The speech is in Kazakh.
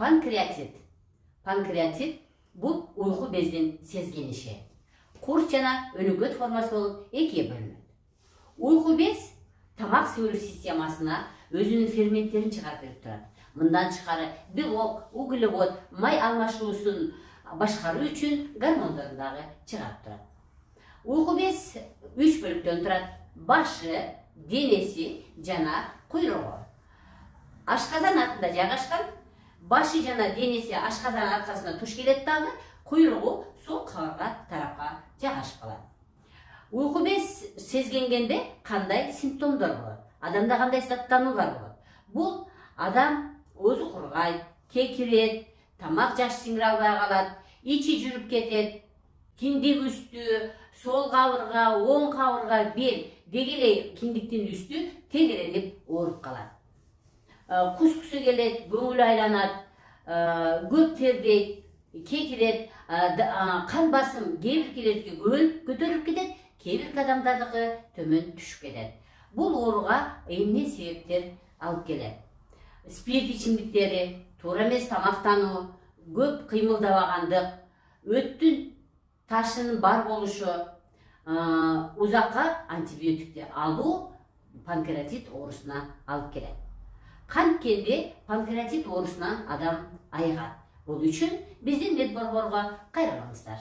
Pankreatит. Pankreatит бұл ұйқы бездің сезгеніші. Құрт жана өнігөт формасы болып екіге бөлінеді. Ұйқы без тамақ сеуілу системасына өзінің ферменттерін шығарып беріп тұрады. Мындан шығары белок, углевод, май алмашылусын башқару үшін гормондарындағы шығарып тұрады. Ұйқы без 3 бөліктен тұрады. Башы, денесі жана құйрығы. Ашқазан артында жайғашқан, башы жана денесі ашқазан арқасына туш келеді дағы, құйрығы сол қабырға тарапқа жайғашып қалады. Ұйқы без сезгенгенде қандай симптомдар болады? Адамда қандай сақтанулар болады? Бұл адам өзі құрғайды, кекіреді, тамақ жаш сіңіре албай қалады, ичи жүріп кетеді, киндик үсті, сол қабырға, оң қабырға, бел, дегелей киндиктин үсті тегереліп орып қалады. Құсқысы келеді, көңіл айланады, көп тердейді, кекіреді, қан басым кейбір келерге көтеріліп кетеді, кейбір адамдардығы төмен түшіп кетеді. Бұл оруға эмне себептер алып келеді. Спирт içimдіктері, тура емес тамақтану, көп қимылдабағандық, өттің ташының бар болушу, ұзаққа антибиотикті алу панкреатит оорусуна алып келеді. Қанткенде панкреатит оорусунан адам айығады. Бұл үшін біздің медборборға қайрылыңыздар.